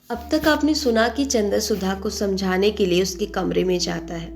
अब तक आपने सुना कि चंदर सुधा को समझाने के लिए उसके कमरे में जाता है।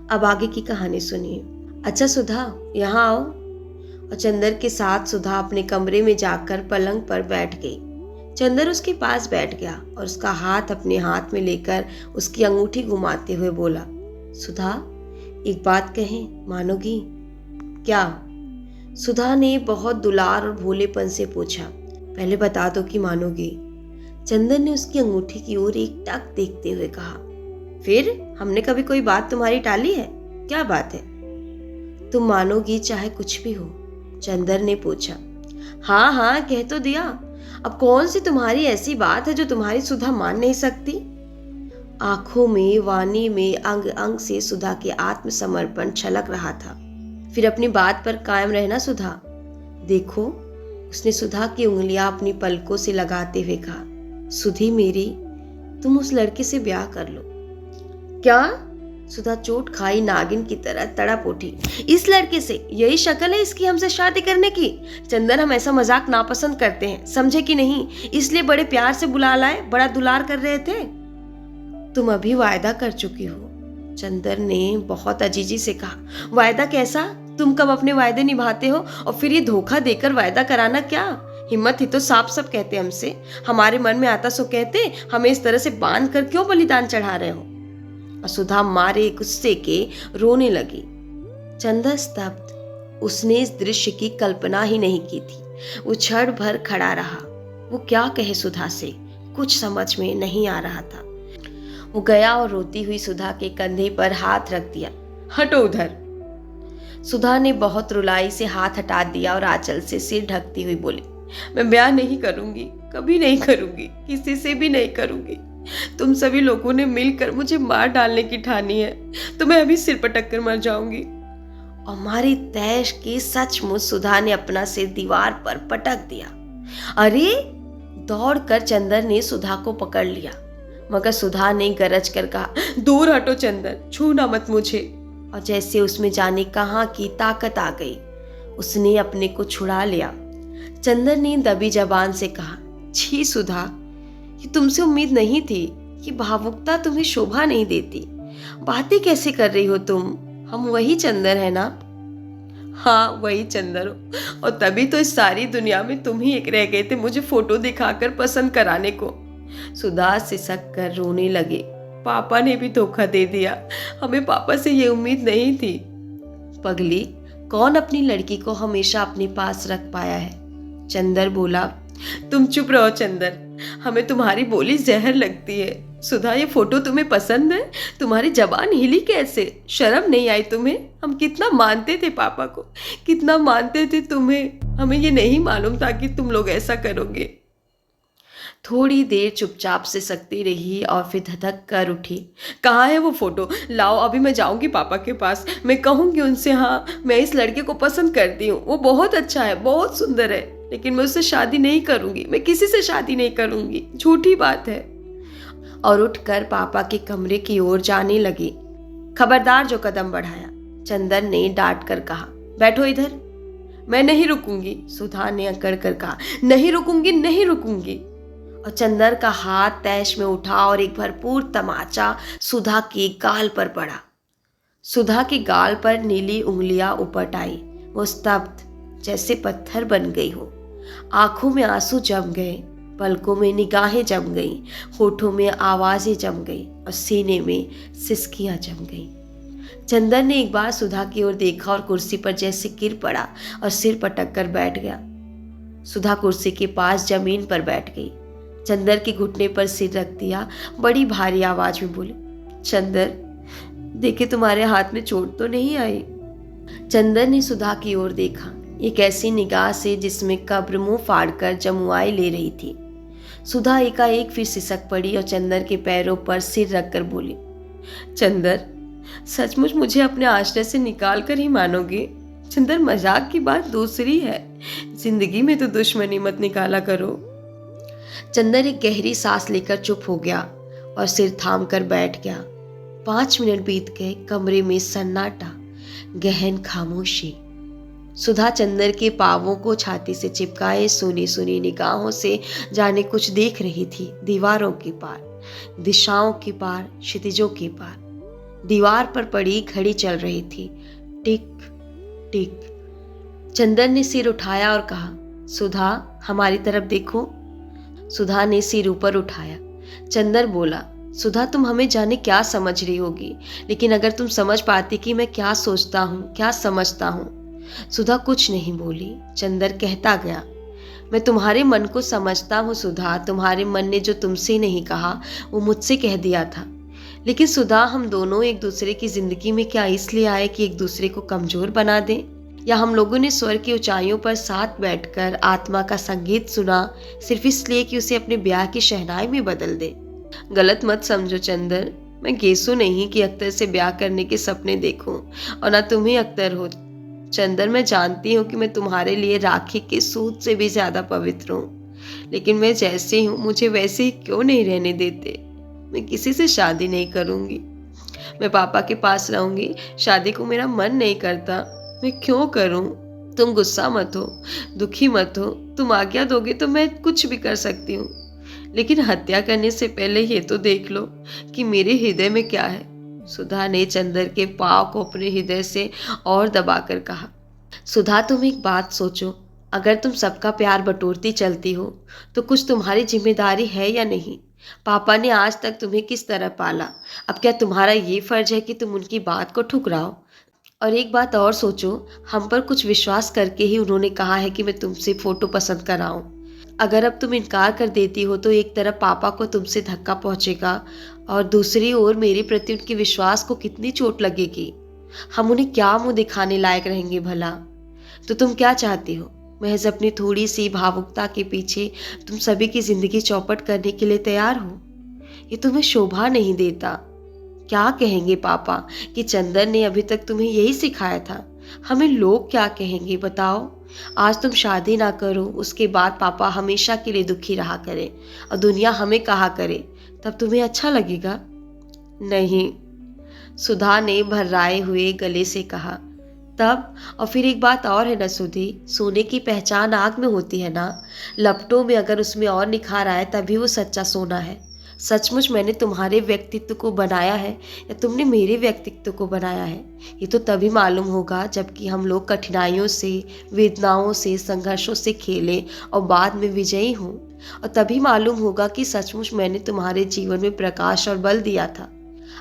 अब आगे की कहानी सुनिए। अच्छा सुधा, यहाँ आओ। और चंदर के साथ सुधा अपने कमरे में जाकर पलंग पर बैठ गई। चंदर उसके पास बैठ गया और उसका हाथ अपने हाथ में लेकर उसकी अंगूठी घुमाते हुए बोला, सुधा, एक बात कहें, मानोगी? क्या? सुधा ने बहुत दुलार और भोलेपन से पूछा। पहले बता दो कि मानोगी। चंदन ने उसकी अंगूठी की ओर एक टक देखते हुए कहा, फिर हमने कभी कोई बात तुम्हारी टाली है? क्या बात है? तुम मानोगी चाहे कुछ भी हो? चंदर ने पूछा। हाँ हाँ, कह तो दिया। अब कौन सी तुम्हारी ऐसी बात है जो तुम्हारी सुधा मान नहीं सकती? आंखों में, वाणी में, अंग अंग से सुधा के आत्मसमर्पण छलक रहा था। फिर अपनी बात पर कायम रहना सुधा। देखो, उसने सुधा की उंगलियां अपनी पलकों से लगाते हुए कहा, सुधी मेरी, तुम उस लड़के से ब्याह कर लो। क्या? सुधा चोट खाई नागिन की तरह तड़प उठी। इस लड़के से? यही शक्ल है इसकी हमसे शादी करने की? चंदन, हम ऐसा मजाक नापसंद करते हैं, समझे कि नहीं? इसलिए बड़े प्यार से बुला लाए, बड़ा दुलार कर रहे थे। तुम अभी वायदा कर चुकी हो। चंदर ने बहुत अजीजी से कहा। वायदा कैसा? तुम कब अपने वायदे निभाते हो? और फिर ये धोखा देकर वायदा कराना क्या? हिम्मत ही तो साफ सब कहते हमसे। हमारे मन में आता सो कहते, हमें इस तरह से बांध कर क्यों बलिदान चढ़ा रहे हो? और सुधा मारे गुस्से के रोने लगी। चंदर स्तब्ध। उसने इस दृश्य की कल्पना ही नहीं की थी। वो क्षण भर खड़ा रहा। वो क्या कहे सुधा से? कुछ समझ में नहीं आ रहा था। वो गया और रोती हुई सुधा के कंधे पर हाथ रख दिया। हटो उधर। सुधा ने बहुत रुलाई से हाथ हटा दिया और आंचल से सिर ढकती हुई बोली, मैं ब्याह नहीं करूंगी, कभी नहीं करूंगी, किसी से भी नहीं करूंगी। तुम सभी लोगों ने मिलकर मुझे मार डालने की ठानी है, तो मैं अभी सिर पटक कर मर जाऊंगी। और मारी तैश की सचमुच सुधा ने अपना सिर दीवार पर पटक दिया। अरे! दौड़कर चंदर ने सुधा को पकड़ लिया, मगर सुधा ने गरज कर कहा, दूर हटो चंदर, छूना मत मुझे। और जैसे उसमें जाने कहाँ की ताकत आ गई, उसने अपने को छुड़ा लिया। चंदर ने दबी जबान से कहा, छी सुधा, ये तुमसे उम्मीद नहीं थी। ये भावुकता तुम्हें शोभा नहीं देती। बातें कैसे कर रही हो तुम? हम वही चंदर है ना? हाँ, वही चंदर हो। और तभी तो इस सारी दुनिया में तुम ही एक रह गए थे मुझे फोटो दिखाकर पसंद कराने को। सुधा सिसक कर रोने लगे। पापा ने भी धोखा दे दिया। हमें पापा से ये उम्मीद नहीं थी। पगली, कौन अपनी लड़की को हमेशा अपने पास रख पाया है? चंदर बोला। तुम चुप रहो चंदर, हमें तुम्हारी बोली जहर लगती है। सुधा, ये फोटो तुम्हें पसंद है? तुम्हारी जबान हिली कैसे? शर्म नहीं आई तुम्हें? हम कितना मानते थे पापा को, कितना मानते थे तुम्हें। हमें ये नहीं मालूम था कि तुम लोग ऐसा करोगे। थोड़ी देर चुपचाप से सकती रही और फिर धधक कर उठी। कहाँ है वो फोटो? लाओ, अभी मैं जाऊंगी पापा के पास। मैं कहूंगी उनसे, हाँ, मैं इस लड़के को पसंद करती हूँ, वो बहुत अच्छा है, बहुत सुंदर है, लेकिन मैं उससे शादी नहीं करूंगी, मैं किसी से शादी नहीं करूंगी, झूठी बात है। और उठकर पापा के कमरे की ओर जाने लगी। खबरदार जो कदम बढ़ाया, चंदर ने डांट कर कहा। बैठो इधर। मैं नहीं रुकूंगी, सुधा ने अकड़ कर कहा। नहीं रुकूंगी, नहीं रुकूंगी। और चंदर का हाथ तैश में उठा और एक भरपूर तमाचा सुधा के गाल पर पड़ा। सुधा के गाल पर नीली उंगलियां उपट आई। वो स्तब्ध, जैसे पत्थर बन गई हो। आंखों में आंसू जम गए, पलकों में निगाहें जम गईं, होठों में आवाजें जम गई और सीने में सिसकियां जम गईं। चंदर ने एक बार सुधा की ओर देखा और कुर्सी पर जैसे गिर पड़ा और सिर पटक कर बैठ गया। सुधा कुर्सी के पास जमीन पर बैठ गई। चंदर के घुटने पर सिर रख दिया, बड़ी भारी आवाज में बोली, चंदर, देखे तुम्हारे हाथ में चोट तो नहीं आई? चंदर ने सुधा की ओर देखा, एक ऐसी निगाह से जिसमें कब्र मुंह फाड़कर जमुआई ले रही थी। सुधा एकाएक फिर सिसक पड़ी और चंदर के पैरों पर सिर रखकर बोली, चंदर, सचमुच मुझे अपने आश्रय से निकाल कर ही मानोगे? चंदर, मजाक की बात दूसरी है, जिंदगी में तो दुश्मनी मत निकाला करो। चंदर एक गहरी सांस लेकर चुप हो गया और सिर थाम कर बैठ गया। 5 मिनट बीत गए। कमरे में सन्नाटा, गहन खामोशी। सुधा चंदर के पांवों को छाती से चिपकाए सुनी सुनी निगाहों से जाने कुछ देख रही थी। दीवारों के पार, दिशाओं के पार, क्षितिजों के पार। दीवार पर पड़ी घड़ी चल रही थी, टिक टिक। चंदर ने सिर उठाया और कहा, सुधा हमारी तरफ देखो। सुधा ने सिर ऊपर उठाया। चंदर बोला, सुधा तुम हमें जाने क्या समझ रही होगी, लेकिन अगर तुम समझ पाती कि मैं क्या सोचता हूँ, क्या समझता हूँ। सुधा कुछ नहीं बोली। चंदर कहता गया, मैं तुम्हारे मन को समझता हूँ सुधा। तुम्हारे मन ने जो तुमसे नहीं कहा वो मुझसे कह दिया था। लेकिन सुधा, हम दोनों एक दूसरे की जिंदगी में क्या इसलिए आए कि एक दूसरे को कमजोर बना दें, या हम लोगों ने स्वर की ऊंचाइयों पर साथ बैठकर आत्मा का संगीत सुना सिर्फ इसलिए कि उसे अपने ब्याह की शहनाई में बदल दे। गलत मत समझो चंदर, मैं गेसू नहीं कि अख्तर से ब्याह करने के सपने देखूं, और ना तुम ही अख्तर हो। चंदर, मैं जानती हूँ कि मैं तुम्हारे लिए राखी के सूत से भी ज्यादा पवित्र हूँ, लेकिन मैं जैसी हूँ मुझे वैसे ही क्यों नहीं रहने देते। मैं किसी से शादी नहीं करूंगी, मैं पापा के पास रहूंगी। शादी को मेरा मन नहीं करता, मैं क्यों करूं। तुम गुस्सा मत हो, दुखी मत हो। तुम आज्ञा दोगे तो मैं कुछ भी कर सकती हूँ, लेकिन हत्या करने से पहले ये तो देख लो कि मेरे हृदय में क्या है। सुधा ने चंदर के पाँव को अपने हृदय से और दबाकर कहा, सुधा तुम एक बात सोचो, अगर तुम सबका प्यार बटोरती चलती हो तो कुछ तुम्हारी जिम्मेदारी है या नहीं। पापा ने आज तक तुम्हें किस तरह पाला, अब क्या तुम्हारा ये फर्ज है कि तुम उनकी बात को ठुकराओ। और एक बात और सोचो, हम पर कुछ विश्वास करके ही उन्होंने कहा है कि मैं तुमसे फोटो पसंद कराऊं। अगर अब तुम इनकार कर देती हो तो एक तरफ पापा को तुमसे धक्का पहुंचेगा और दूसरी ओर मेरे प्रति उनके विश्वास को कितनी चोट लगेगी। हम उन्हें क्या मुंह दिखाने लायक रहेंगे भला। तो तुम क्या चाहती हो, महज अपनी थोड़ी सी भावुकता के पीछे तुम सभी की जिंदगी चौपट करने के लिए तैयार हो। ये तुम्हें शोभा नहीं देता। क्या कहेंगे पापा कि चंदर ने अभी तक तुम्हें यही सिखाया था। हमें लोग क्या कहेंगे बताओ। आज तुम शादी ना करो, उसके बाद पापा हमेशा के लिए दुखी रहा करे और दुनिया हमें कहा करे, तब तुम्हें अच्छा लगेगा। नहीं, सुधा ने भर्राए हुए गले से कहा। तब, और फिर एक बात और है ना सुधी, सोने की पहचान आग में होती है ना। लपटों में अगर उसमें और निखार आए तभी वो सच्चा सोना है। सचमुच मैंने तुम्हारे व्यक्तित्व को बनाया है या तुमने मेरे व्यक्तित्व को बनाया है, ये तो तभी मालूम होगा जबकि हम लोग कठिनाइयों से, वेदनाओं से, संघर्षों से खेलें और बाद में विजयी हों। और तभी मालूम होगा कि सचमुच मैंने तुम्हारे जीवन में प्रकाश और बल दिया था।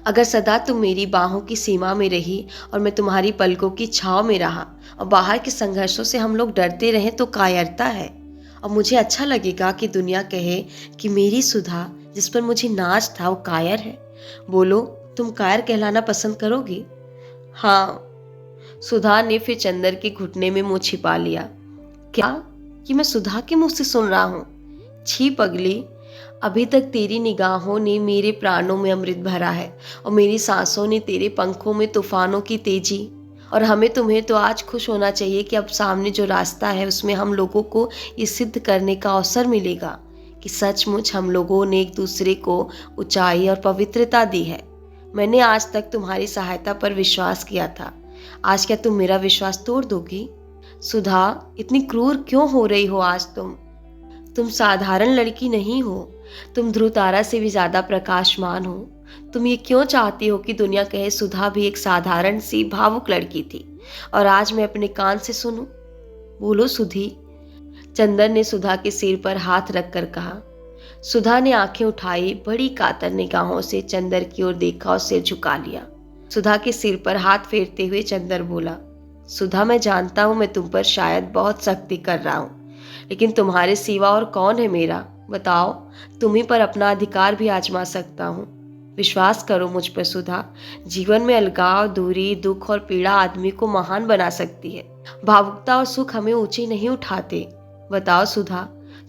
अगर सदा तुम मेरी बाहों की सीमा में रही और मैं तुम्हारी पलकों की छांव में रहा और बाहर के संघर्षों से हम लोग डरते रहें तो कायरता है। और मुझे अच्छा लगेगा कि दुनिया कहे कि मेरी सुधा, जिस पर मुझे नाज था, वो कायर है। बोलो, तुम कायर कहलाना पसंद करोगी? हाँ। सुधा ने फिर चंदर के घुटने में मुंह छिपा लिया। क्या कि मैं सुधा के मुंह से सुन रहा हूँ? छी पगली, अभी तक तेरी निगाहों ने मेरे प्राणों में अमृत भरा है और मेरी सांसों ने तेरे पंखों में तूफानों की तेजी। और हमें तुम्हें तो आज खुश होना चाहिए कि अब सामने जो रास्ता है उसमें हम लोगों को ये सिद्ध करने का अवसर मिलेगा कि सचमुच हम लोगों ने एक दूसरे को ऊंचाई और पवित्रता दी है। मैंने आज तक तुम्हारी सहायता पर विश्वास किया था, आज क्या तुम मेरा विश्वास तोड़ दोगी? सुधा, इतनी क्रूर क्यों हो रही हो आज तुम साधारण लड़की नहीं हो, तुम ध्रुव तारा से भी ज्यादा प्रकाशमान हो। तुम ये क्यों चाहती हो कि दुनिया कहे सुधा भी एक साधारण सी भावुक लड़की थी, और आज मैं अपने कान से सुनूं? बोलो सुधी। चंदर ने सुधा के सिर पर हाथ रखकर कहा। सुधा ने आंखें उठाई, बड़ी कातर निगाहों से चंदर की ओर देखा और सिर झुका लिया। सुधा के सिर पर हाथ फेरते हुए चंदर बोला, सुधा, मैं जानता हूं मैं तुम पर शायद बहुत सख्ती कर रहा हूं, लेकिन तुम्हारे सिवा और कौन है मेरा? बताओ, तुम्ही पर अपना अधिकार भी आजमा सकता हूँ। विश्वास करो मुझ पर सुधा, जीवन में अलगाव, दूरी, दुख और पीड़ा आदमी को महान बना सकती है। भावुकता और सुख हमें ऊंचे नहीं उठाते। बताओ सुधा,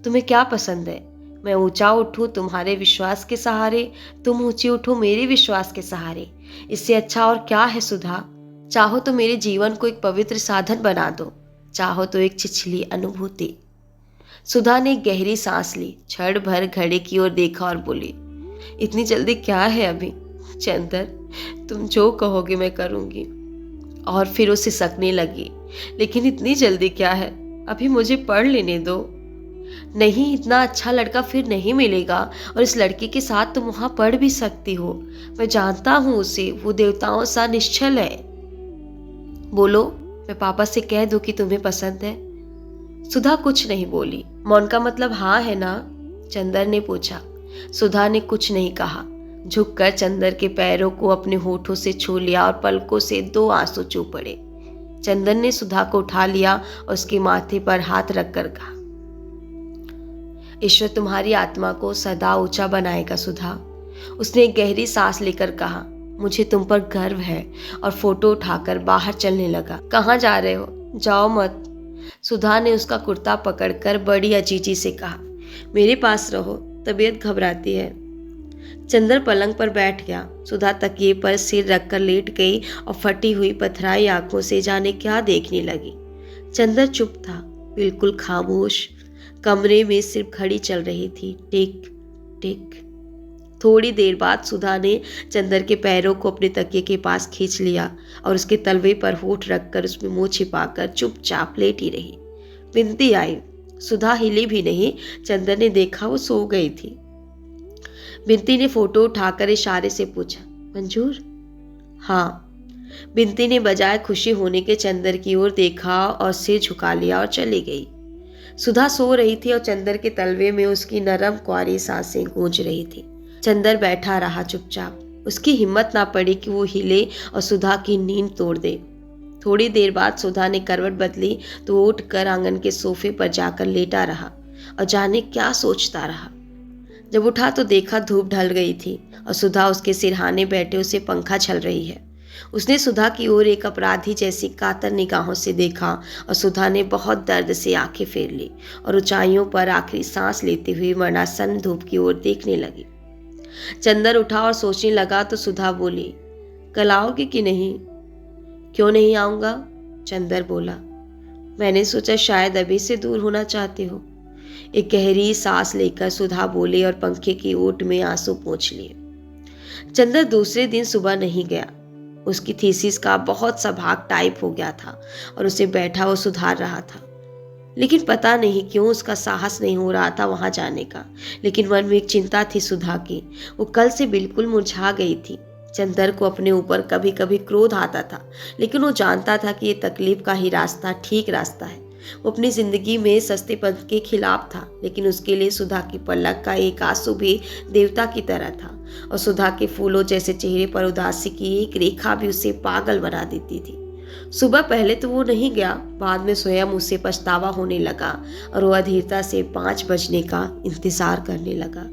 तुम्हें क्या पसंद है? मैं ऊंचा उठूं तुम्हारे विश्वास के सहारे, तुम ऊंची उठो मेरे विश्वास के सहारे। इससे अच्छा और क्या है सुधा? चाहो तो मेरे जीवन को एक पवित्र साधन बना दो, चाहो तो एक छिछली अनुभूति। सुधा ने गहरी सांस ली, क्षण भर घड़े की ओर देखा और बोली, इतनी जल्दी क्या है अभी? चंदर, तुम जो कहोगे मैं करूंगी। और फिर उसे सकने लगी। लेकिन इतनी जल्दी क्या है, अभी मुझे पढ़ लेने दो। नहीं, इतना अच्छा लड़का फिर नहीं मिलेगा, और इस लड़के के साथ तुम वहां पढ़ भी सकती हो। मैं जानता हूं उसे, वो देवताओं सा निश्चल है। बोलो, मैं पापा से कह दूं कि तुम्हें पसंद है। सुधा कुछ नहीं बोली। मौन का मतलब हाँ है ना? चंदर ने पूछा। सुधा ने कुछ नहीं कहा। झुककर चंदर के पैरों को अपने होठों से छू लिया और पलकों से 2 आंसू चू पड़े। चंदर ने सुधा को उठा लिया और उसके माथे पर हाथ रखकर कहा, ईश्वर तुम्हारी आत्मा को सदा ऊंचा बनाएगा सुधा। उसने एक गहरी सांस लेकर कहा, मुझे तुम पर गर्व है, और फोटो उठाकर बाहर चलने लगा। कहाँ जा रहे हो? जाओ मत। सुधा ने उसका कुर्ता पकड़कर बड़ी अजीजी से कहा, मेरे पास रहो, तबीयत घबराती है। चंदर पलंग पर बैठ गया। सुधा तकिए पर सिर रखकर लेट गई और फटी हुई पथराई आंखों से जाने क्या देखने लगी। चंदर चुप था, बिल्कुल खामोश। कमरे में सिर्फ घड़ी चल रही थी, टिक टिक। थोड़ी देर बाद सुधा ने चंदर के पैरों को अपने तकिए के पास खींच लिया और उसके तलवे पर होठ रखकर उसमें मुंह छिपाकर चुपचाप लेटी रही। बिनती आई। सुधा हिली भी नहीं। चंदर ने देखा वो सो गई थी। बिनती ने फोटो उठाकर इशारे से पूछा, मंजूर? हाँ। बिनती ने बजाय खुशी होने के चंदर की ओर देखा और सिर झुका लिया और चली गई। सुधा सो रही थी और चंदर के तलवे में उसकी नरम कुंवारी सांसें गूंज रही थी। चंदर बैठा रहा चुपचाप। उसकी हिम्मत ना पड़ी कि वो हिले और सुधा की नींद तोड़ दे। थोड़ी देर बाद सुधा ने करवट बदली तो वो उठकर आंगन के सोफे पर जाकर लेटा रहा और जाने क्या सोचता रहा। जब उठा तो देखा धूप ढल गई थी और सुधा उसके सिरहाने बैठे उसे पंखा झल रही है। उसने सुधा की ओर एक अपराधी जैसी कातर निगाहों से देखा और सुधा ने बहुत दर्द से आंखें फेर ली और ऊंचाइयों पर आखिरी सांस लेते हुए मरणासन धूप की ओर देखने लगी। चंदर उठा और सोचने लगा तो सुधा बोली, कल आओगे कि नहीं? क्यों नहीं आऊंगा? चंदर बोला, मैंने सोचा शायद अभी से दूर होना चाहते हो। एक गहरी सांस लेकर सुधा बोली और पंखे की ओट में आंसू पोंछ लिए। चंदर दूसरे दिन सुबह नहीं गया। उसकी थीसिस का बहुत सा भाग टाइप हो गया था और उसे बैठा वो सुधार रहा था, लेकिन पता नहीं क्यों उसका साहस नहीं हो रहा था वहां जाने का। लेकिन मन में एक चिंता थी सुधा की। वो कल से बिल्कुल मुरझा गई थी। चंदर को अपने ऊपर कभी कभी क्रोध आता था, लेकिन वो जानता था कि ये तकलीफ का ही रास्ता ठीक रास्ता है। वो अपनी जिंदगी में सस्तेपन के खिलाफ था, लेकिन उसके लिए सुधा की पलक का एक आंसू भी देवता की तरह था और सुधा के फूलों जैसे चेहरे पर उदासी की एक रेखा भी उसे पागल बना देती थी। सुबह पहले तो वो नहीं गया, बाद में स्वयं उसे पछतावा होने लगा और वो अधीरता से 5 बजने का इंतजार करने लगा।